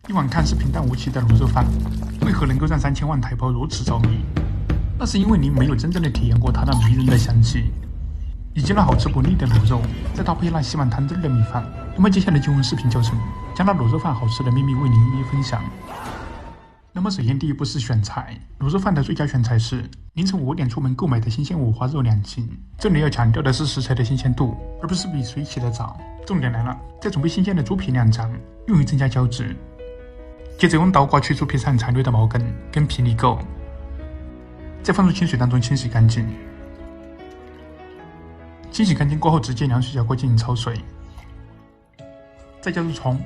一碗看似平淡无奇的卤肉饭，为何能够让3000万台胞如此着迷？那是因为您没有真正的体验过它那迷人的香气，以及那好吃不腻的卤肉，再搭配那吸满汤汁的米饭。那么接下来就用视频教程，将那卤肉饭好吃的秘密为您一一分享。那么首先第一步是选材，卤肉饭的最佳选材是凌晨5点出门购买的新鲜五花肉2斤。这里要强调的是食材的新鲜度，而不是比谁起的早。重点来了，再准备新鲜的猪皮2张，用于增加胶质。接着用刀刮去猪皮上残留的毛根跟皮泥垢，再放入清水当中清洗干净。清洗干净过后，直接凉水下锅进行焯水，再加入葱、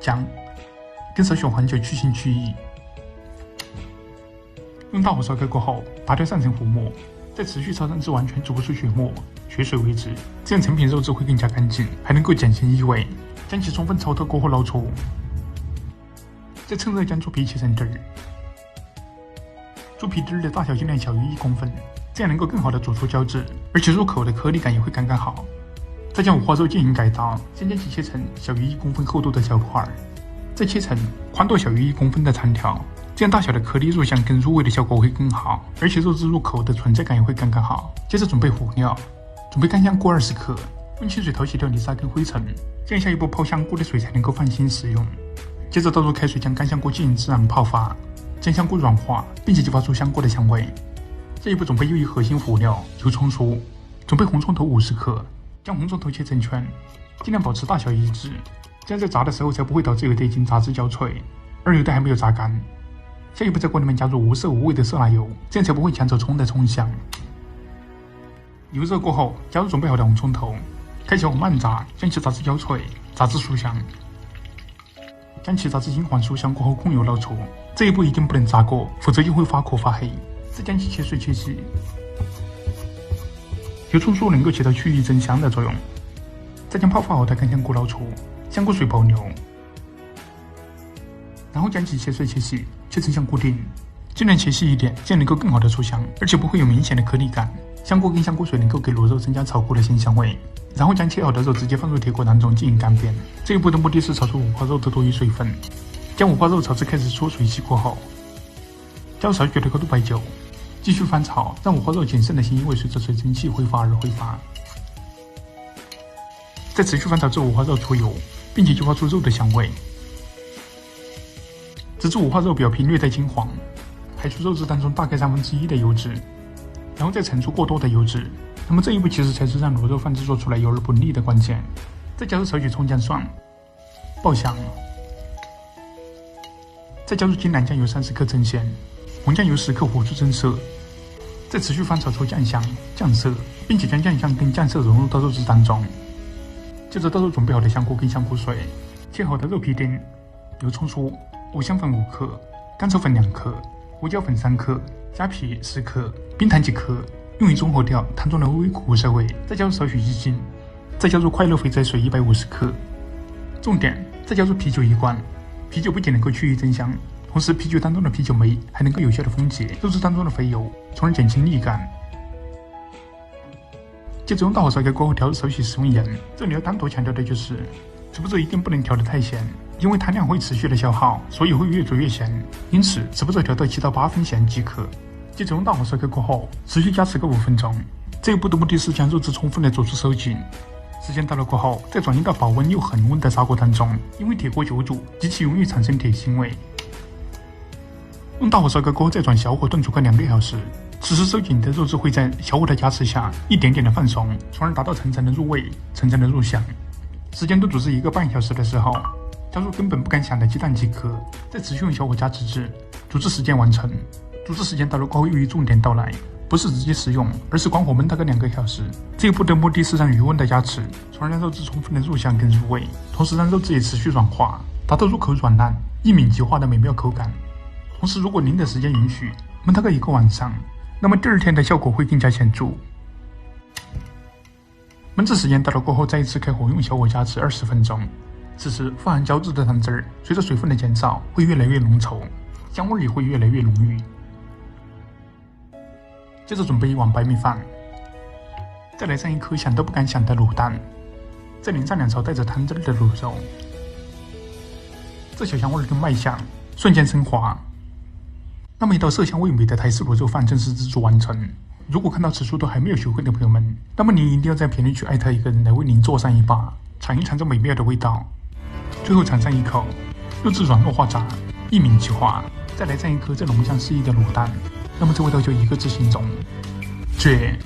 姜跟少许黄酒去腥去异。用大火烧开过后，拔掉上层糊末，再持续焯烫至完全煮不出血沫、血水为止，这样成品肉质会更加干净，还能够减轻异味。将其充分焯透过后捞出，再趁热将猪皮切成丁儿。猪皮丁儿的大小尽量小于1公分，这样能够更好的煮出胶质，而且入口的颗粒感也会刚刚好。再将五花肉进行改刀，先将其切成小于1公分厚度的小块，再切成宽度小于1公分的长条，这样大小的颗粒入香跟入味的效果会更好，而且肉质入口的存在感也会刚刚好。接着准备辅料，准备干香菇20克，用清水淘洗掉泥沙跟灰尘，这样下一步泡香菇的水才能够放心食用。接着倒入开水将干香菇进行自然泡发，将香菇软化，并且激发出香菇的香味。这一步准备又一核心辅料油葱酥，准备红葱头50克，将红葱头切成圈，尽量保持大小一致，这样在炸的时候才不会导致有的已经炸至焦脆，而有的还没有炸干。下一步在锅里面加入无色无味的色拉油，这样才不会抢走葱的葱香。油热过后，加入准备好的红葱头，开小火慢炸，将其炸至焦脆，炸至酥香。将其炸至金黄酥香过后控油捞出，这一步一定不能炸过，否则就会发壳发黑。再将其切碎切细。油葱酥能够起到去异增香的作用。再将泡发好的干香菇捞出，香菇水保留，然后将其切碎切细，切成香菇丁，尽量切细一点，这样能够更好的出香，而且不会有明显的颗粒感。香菇跟香菇水能够给卤肉增加炒锅的鲜香味。然后将切好的肉直接放入铁锅当中进行干煸。这一步的目的是炒出五花肉的多余水分。将五花肉炒至开始出水汽过后，加入少许的高度白酒，继续翻炒，让五花肉仅剩的腥异味随着水蒸气挥发而挥发。再持续翻炒至五花肉出油，并且激发出肉的香味，直至五花肉表皮略带金黄，排出肉质当中大概1/3的油脂，然后再盛出过多的油脂。那么这一步其实才是让卤肉饭制作出来油而不腻的关键。再加入少许葱姜蒜，爆香。再加入金兰酱油30克增鲜，红酱油10克辅助增色。再持续翻炒出酱香、酱色，并且将酱香跟酱色融入到肉质当中。接着倒入准备好的香菇跟香菇水，切好的肉皮丁、油葱酥、五香粉5克、甘草粉2克、胡椒粉3克、虾皮10克、冰糖几克，用于中和掉汤中的微苦涩味。再加入少许鸡精，再加入快乐肥宅水150克。重点，再加入啤酒1罐。啤酒不仅能够去异增香，同时啤酒当中的啤酒酶还能够有效的分解肉质当中的肥油，从而减轻腻感。接着用大火烧开过后调入少许食用盐。这里要单独强调的就是，煮不煮一定不能调得太咸，因为汤量会持续的消耗，所以会越煮越咸。因此吃不煮调到7到8分咸即可。接着用大火烧开过后，持续加持个5分钟。这一步的目的是将肉质充分的煮出收紧。时间到了过后，再转移到保温又恒温的砂锅当中，因为铁锅久煮，极其容易产生铁腥味。用大火烧开过后，再转小火炖煮个2个小时。此时收紧的肉质会在小火的加持下一点点的放松，从而达到层层的入味、层层的入香。时间都煮至1个半小时的时候，加入根本不敢想的鸡蛋几颗，再持续用小火加持至煮制时间完成。煮制时间到了过后，又一重点到来，不是直接食用，而是关火焖大概2个小时。这一步的目的是让余温的加持，从而让肉质充分的入香跟入味，同时让肉质也持续软化，达到入口软烂、一抿即化的美妙口感。同时，如果您的时间允许，焖大概1个晚上，那么第2天的效果会更加显著。焖制时间到了过后，再一次开火，用小火加持20分钟。此时富含胶质的汤汁儿，随着水分的减少，会越来越浓稠，香味也会越来越浓郁。接着准备1碗白米饭，再来上1颗想都不敢想的卤蛋，再淋上2勺带着汤汁的卤肉，这小香味跟卖相瞬间升华。那么一道色香味美的台式螺肉饭正式制作完成。如果看到此处都还没有学会的朋友们，那么您一定要在评论区艾特一个人来为您做上一把，尝一尝这美妙的味道。最后尝上一口，肉质软糯化炸，一鸣即化，再来蘸一颗这浓香四溢的卤蛋，那么这味道就一个字形容：绝！